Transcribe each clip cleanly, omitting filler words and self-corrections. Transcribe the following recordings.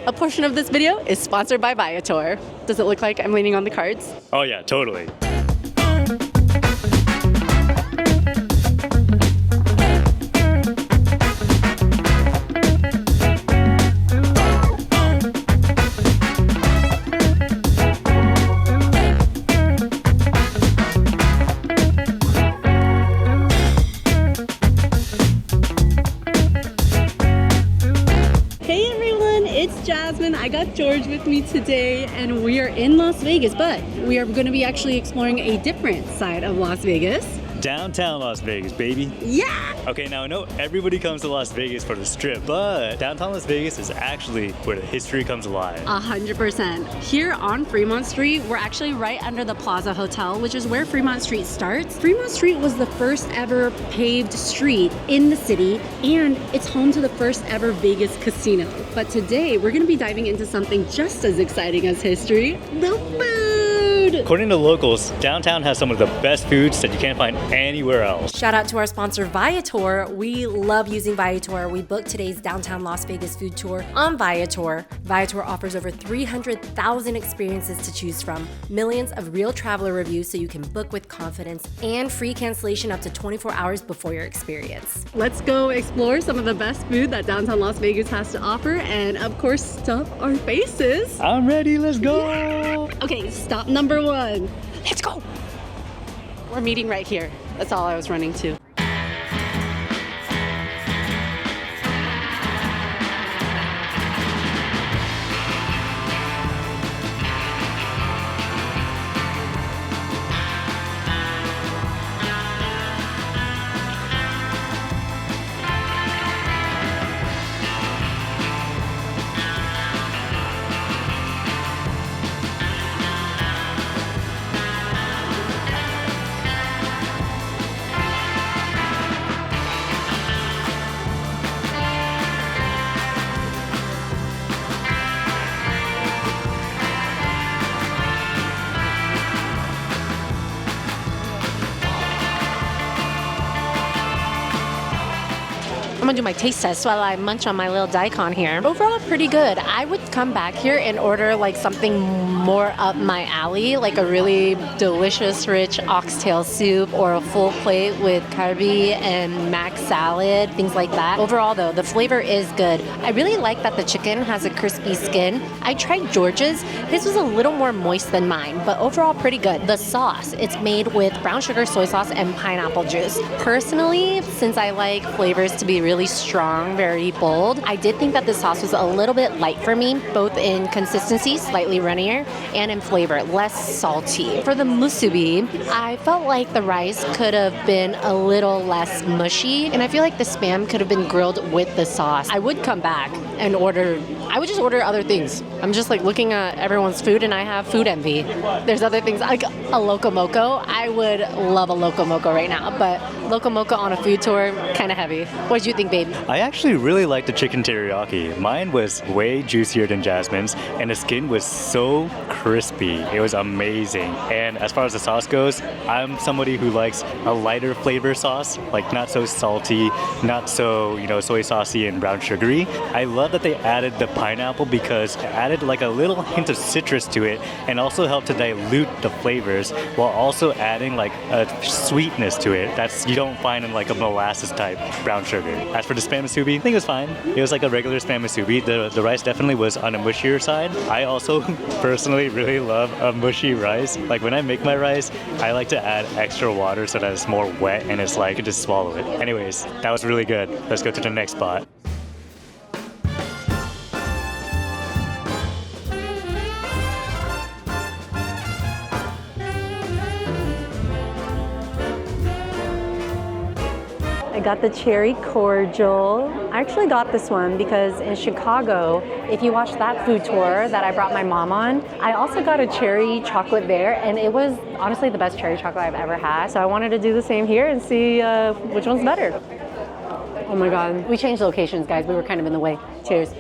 A portion of this video is sponsored by Viator. Does it look like I'm leaning on the cards? Oh yeah, totally. Jasmine, I got George with me today and we are in Las Vegas, but we are going to be actually exploring a different side of Las Vegas. Downtown Las Vegas, baby. Yeah! Okay, now I know everybody comes to Las Vegas for the Strip, but downtown Las Vegas is actually where the history comes alive. 100%. Here on Fremont Street, we're actually right under the Plaza Hotel, which is where Fremont Street starts. Fremont Street was the first ever paved street in the city, and it's home to the first ever Vegas casino. But today, we're gonna be diving into something just as exciting as history, the food! According to locals, downtown has some of the best foods that you can't find anywhere else. Shout out to our sponsor Viator. We love using Viator. We booked today's downtown Las Vegas food tour on Viator. Viator offers over 300,000 experiences to choose from, millions of real traveler reviews so you can book with confidence, and free cancellation up to 24 hours before your experience. Let's go explore some of the best food that downtown Las Vegas has to offer and of course stuff our faces. I'm ready, let's go! Yeah. Okay, stop number 1. Let's go! We're meeting right here. That's all I was running to. I'm gonna do my taste test while I munch on my little daikon here. Overall, pretty good. I would come back here and order like something more up my alley, like a really delicious, rich oxtail soup or a full plate with carby and mac salad, things like that. Overall though, the flavor is good. I really like that the chicken has a crispy skin. I tried George's. His was a little more moist than mine, but overall pretty good. The sauce, it's made with brown sugar, soy sauce, and pineapple juice. Personally, since I like flavors to be really strong, very bold, I did think that the sauce was a little bit light for me, both in consistency, slightly runnier, and in flavor, less salty. For the musubi, I felt like the rice could have been a little less mushy, and I feel like the Spam could have been grilled with the sauce. I would come back and I would just order other things. I'm just like looking at everyone's food and I have food envy. There's other things, like a Loco Moco. I would love a Loco Moco right now, but Loco Moco on a food tour, kind of heavy. What did you think, babe? I actually really liked the chicken teriyaki. Mine was way juicier than Jasmine's, and the skin was so crispy. It was amazing. And as far as the sauce goes, I'm somebody who likes a lighter flavor sauce, like not so salty, not so, soy saucy and brown sugary. I love that they added the pineapple because it added like a little hint of citrus to it and also helped to dilute the flavors while also adding like a sweetness to it that's you don't find in like a molasses type brown sugar. As for the Spam musubi, I think it was fine. It was like a regular Spam musubi. The rice definitely was on a mushier side. I also personally really love a mushy rice. Like when I make my rice, I like to add extra water so that it's more wet and it's like, I can just swallow it. Anyways, that was really good. Let's go to the next spot. I got the cherry cordial. I actually got this one because in Chicago, if you watch that food tour that I brought my mom on, I also got a cherry chocolate there, and it was honestly the best cherry chocolate I've ever had. So I wanted to do the same here and see which one's better. Oh my God. We changed locations, guys. We were kind of in the way. Cheers.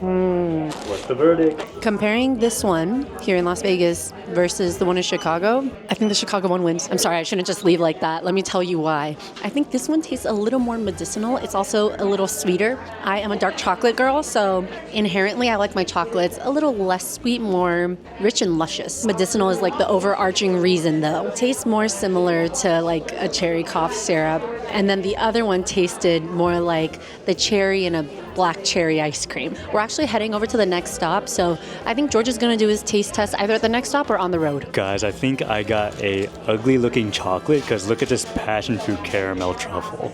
What's the verdict? Comparing this one here in Las Vegas versus the one in Chicago, I think the Chicago one wins. I'm sorry, I shouldn't just leave like that. Let me tell you why. I think this one tastes a little more medicinal. It's also a little sweeter. I am a dark chocolate girl, so inherently I like my chocolates a little less sweet, more rich and luscious. Medicinal is like the overarching reason though. Tastes more similar to like a cherry cough syrup. And then the other one tasted more like the cherry in a black cherry ice cream. We're actually heading over to the next stop, so I think George is gonna do his taste test either at the next stop or on the road. Guys, I think I got a ugly looking chocolate because look at this passion fruit caramel truffle.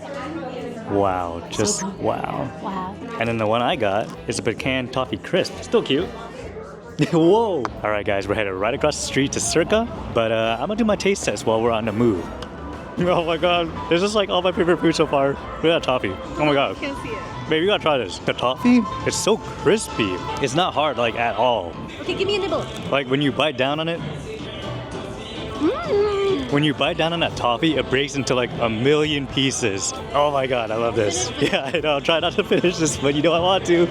Wow, just wow. Wow. And then the one I got is a pecan toffee crisp. Still cute. Whoa. All right, guys, we're headed right across the street to Circa, but I'm gonna do my taste test while we're on the move. Oh my god, this is like all my favorite food so far. Look at that toffee. Oh my god. Can't see it. Babe, you gotta try this. The toffee, it's so crispy. It's not hard, like, at all. Okay, give me a nibble. Like, when you bite down on it, when you bite down on that toffee, it breaks into like a million pieces. Oh my god, I love this. Yeah, I know. I'll try not to finish this, but you know I want to.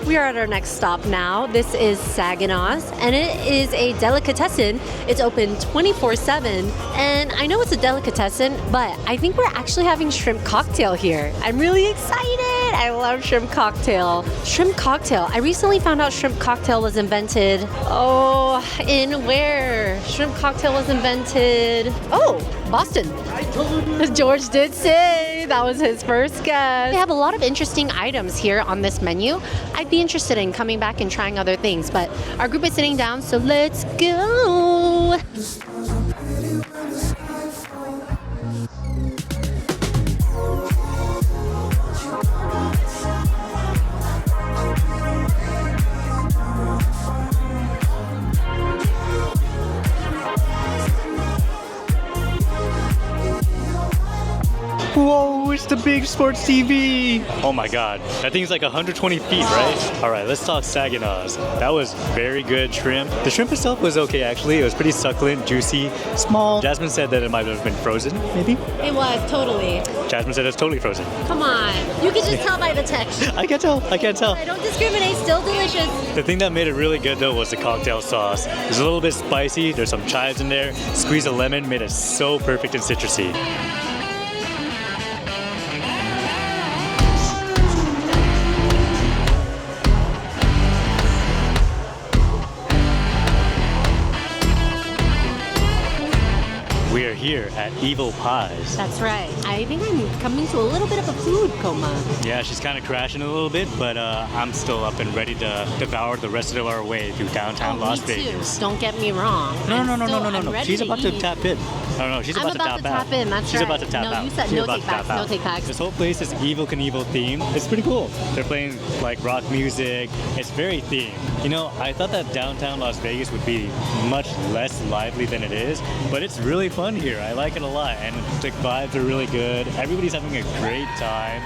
We are at our next stop now. This is Saginaw's, and it is a delicatessen. It's open 24/7, and I know it's a delicatessen, but I think we're actually having shrimp cocktail here. I'm really excited. I love shrimp cocktail. Shrimp cocktail. I recently found out shrimp cocktail was invented. Oh, in where? Shrimp cocktail was invented. Oh, Boston. George did say that was his first guess. They have a lot of interesting items here on this menu. I'd be interested in coming back and trying other things, but our group is sitting down, so let's go. Whoa, it's the big sports TV. Oh my god, that thing's like 120 feet, right? All right, let's talk Saginaw's. That was very good shrimp. The shrimp itself was okay, actually. It was pretty succulent, juicy, small. Jasmine said that it might have been frozen, maybe? It was, totally. Jasmine said it's totally frozen. Come on. You can just tell by the texture. I can't tell. I can't tell. I don't discriminate, still delicious. The thing that made it really good though was the cocktail sauce. It's a little bit spicy. There's some chives in there. Squeeze a lemon made it so perfect and citrusy. We are here at Evil Pies. That's right. I think I'm coming to a little bit of a food coma. Yeah, she's kind of crashing a little bit, but I'm still up and ready to devour the rest of our way through downtown Las Vegas. Too. Don't get me wrong. No. I'm ready She's to about eat. to tap in. No, she's about to tap out. I'm about to tap in, that's She's right. about to tap no, out. You said She's no about take to tap backs, no out. take backs. This whole place is Evil Knievel themed. It's pretty cool. They're playing like rock music. It's very themed. You know, I thought that downtown Las Vegas would be much less lively than it is, but it's really fun here. I like it a lot, and the vibes are really good. Everybody's having a great time.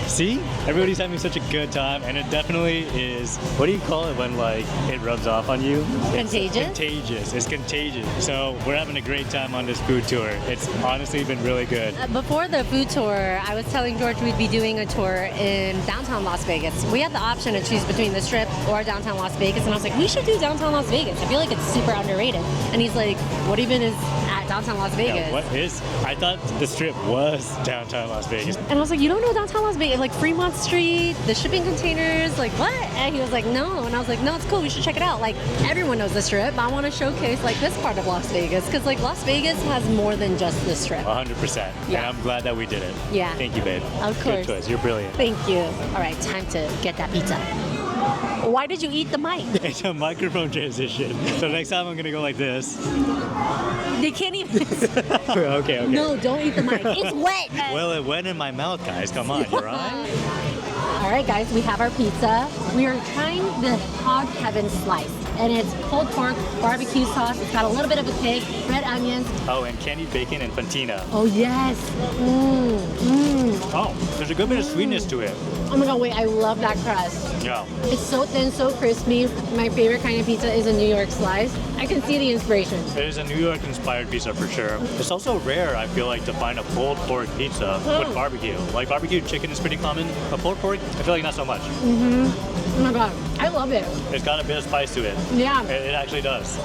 See? Everybody's having such a good time, and it definitely is, what do you call it when like it rubs off on you? Contagious? It's contagious. It's contagious. So we're having a great time on this food tour. It's honestly been really good. Before the food tour, I was telling George we'd be doing a tour in downtown Las Vegas. We had the option to choose between the Strip or downtown Las Vegas, and I was like, we should do downtown Las Vegas. I feel like it's super underrated. And he's like, what even is at downtown Las Vegas? Yeah, what is? I thought the Strip was downtown Las Vegas. And I was like, you don't know downtown Las Vegas? Like Fremont Street, the shipping containers, like what? And he was like, no. And I was like, no, it's cool. We should check it out. Like everyone knows the Strip. I want to showcase like this part of Las Vegas because like Las Vegas has more than just the Strip. 100%. Yeah. And I'm glad that we did it. Yeah. Thank you, babe. Of Good course. choice. You're brilliant. Thank you. All right, time to get that pizza. Why did you eat the mic? It's a microphone transition. So next time I'm going to go like this. They can't even. Okay. No, don't eat the mic. It's wet. Well, it went in my mouth, guys. Come on, you're right. All right, guys, we have our pizza. We are trying the Hog Heaven slice, and it's pulled pork, barbecue sauce. It's got a little bit of a kick, red onions. Oh, and candied bacon and patina. Oh yes. Oh, there's a good bit of sweetness to it. Oh my god, wait, I love that crust. Yeah. It's so thin, so crispy. My favorite kind of pizza is a New York slice. I can see the inspiration. It is a New York inspired pizza for sure. It's also rare, I feel like, to find a pulled pork pizza with barbecue. Like barbecue chicken is pretty common, but pulled pork, I feel like not so much. Oh my god, I love it. It's got a bit of spice to it. Yeah. It actually does.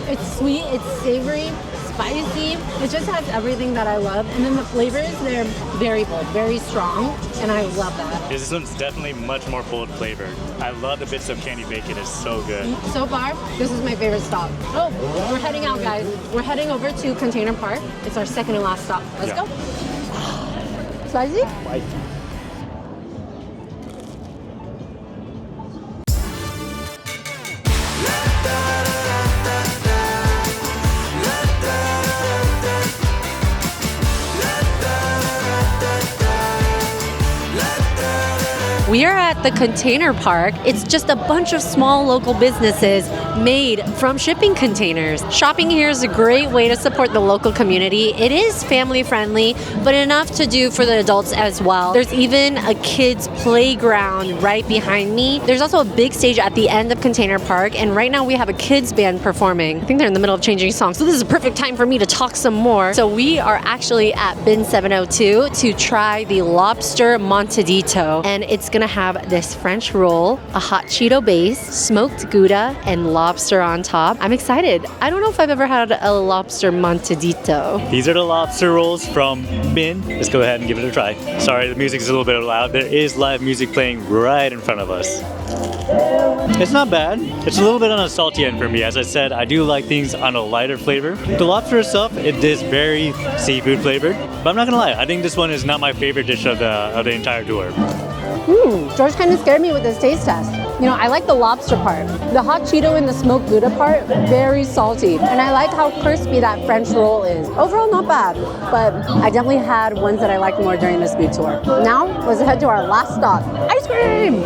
It's sweet, it's savory, spicy. It just has everything that I love. And then the flavors, they're very bold, very strong, and I love that. This one's definitely much more full flavored. I love the bits of candy bacon. It's so good. So far, this is my favorite stop. Oh, we're heading out, guys. We're heading over to Container Park. It's our second and last stop. Let's go. Spicy? We are at the Container Park. It's just a bunch of small local businesses made from shipping containers. Shopping here is a great way to support the local community. It is family friendly, but enough to do for the adults as well. There's even a kids playground right behind me. There's also a big stage at the end of Container Park, and right now we have a kids band performing. I think they're in the middle of changing songs, so this is a perfect time for me to talk some more. So we are actually at Bin 702 to try the lobster montadito, and it's gonna have this French roll, a hot Cheeto base, smoked Gouda, and lobster on top. I'm excited. I don't know if I've ever had a lobster montadito. These are the lobster rolls from Bin. Let's go ahead and give it a try. Sorry, the music's a little bit loud. There is live music playing right in front of us. It's not bad. It's a little bit on a salty end for me. As I said, I do like things on a lighter flavor. The lobster itself, it is very seafood flavored. But I'm not gonna lie, I think this one is not my favorite dish of the entire tour. George kind of scared me with this taste test. You know, I like the lobster part. The hot Cheeto and the smoked Gouda part, very salty. And I like how crispy that French roll is. Overall, not bad, but I definitely had ones that I liked more during this food tour. Now, let's head to our last stop, ice cream!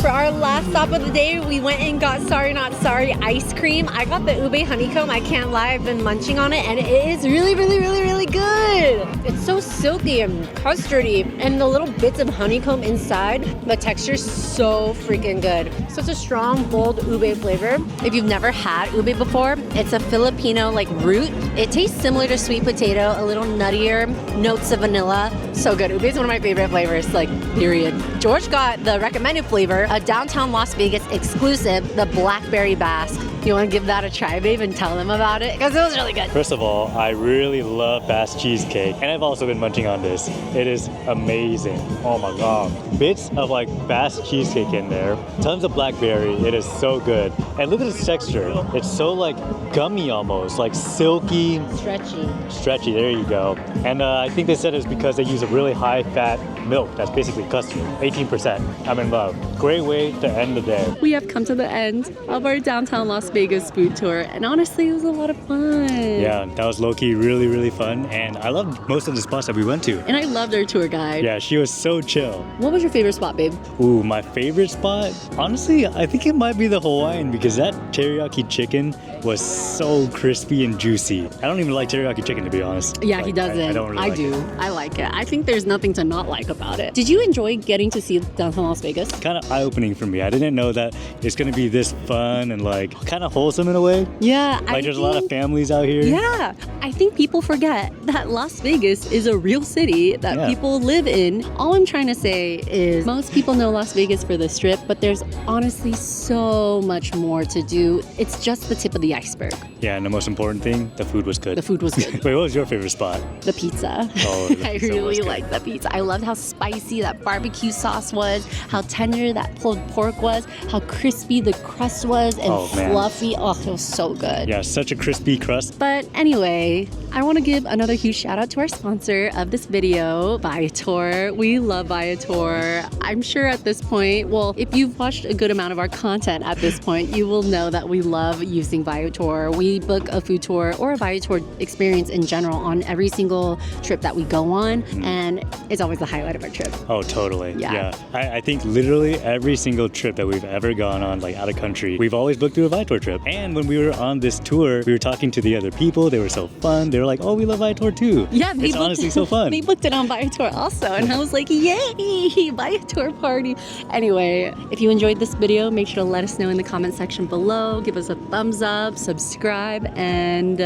For our last stop of the day, we went and got Sorry Not Sorry ice cream. I got the ube honeycomb. I can't lie, I've been munching on it, and it is really, really, really, really good. It's so silky and custardy, and the little bits of honeycomb inside, the texture's so freaking good. Such a strong, bold ube flavor. If you've never had ube before, it's a Filipino like root. It tastes similar to sweet potato, a little nuttier, notes of vanilla. So good. Ube is one of my favorite flavors, like, period. George got the recommended flavor, a downtown Las Vegas exclusive, the Blackberry Basque. You want to give that a try, babe, and tell them about it? Because it was really good. First of all, I really love Basque cheesecake, and I've also been munching on this. It is amazing. Oh my god. Bits of like Basque cheesecake in there, tons of blackberry. It is so good. And look at its texture. It's so like gummy almost, like silky. Stretchy, there you go. And I think they said it's because they use a really high fat milk that's basically custard, 18%. I'm in love. Great way to end the day. We have come to the end of our downtown Las Vegas food tour, and honestly, it was a lot of fun. Yeah, that was low-key really, really fun, and I loved most of the spots that we went to. And I loved our tour guide. Yeah, she was so chill. What was your favorite spot, babe? Ooh, my favorite spot? Honestly, I think it might be the Hawaiian because that teriyaki chicken was so crispy and juicy. I don't even like teriyaki chicken, to be honest. Yeah, like, he doesn't. I don't really I like do. it. I like it. I think there's nothing to not like about it. Did you enjoy getting to see downtown Las Vegas? Kind of eye-opening for me. I didn't know that it's gonna be this fun and like kind of wholesome in a way. Yeah, Like there's a lot of families out here. Yeah, I think people forget that Las Vegas is a real city that people live in. All I'm trying to say is most people know Las Vegas for the Strip, but there's honestly so much more to do. It's just the tip of the iceberg. Yeah, and the most important thing, the food was good. The food was good. Wait, what was your favorite spot? The pizza. Oh, the I pizza was really good. liked the pizza. I loved how spicy that barbecue sauce was, how tender that pulled pork was, how crispy the crust was, and Oh, man. fluffy. crispy. Oh, it was so good. Yeah, such a crispy crust. But anyway, I want to give another huge shout out to our sponsor of this video, Viator. We love Viator. I'm sure at this point, well, if you've watched a good amount of our content at this point, you will know that we love using Viator. We book a food tour or a Viator experience in general on every single trip that we go on, and it's always the highlight of our trip. Oh, totally. Yeah. I think literally every single trip that we've ever gone on, like out of country, we've always booked through a Viator trip. And when we were on this tour, we were talking to the other people. They were so fun. They were like, oh, we love Viator too. Yeah, it's honestly so fun. They booked it on Viator also, and I was like, yay, Viator party. Anyway, if you enjoyed this video, make sure to let us know in the comment section below. Give us a thumbs up, subscribe, and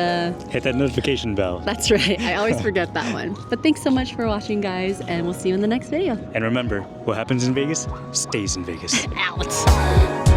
hit that notification bell. that's right. I always forget that one. But thanks so much for watching, guys, and we'll see you in the next video. And remember, what happens in Vegas stays in Vegas. Out.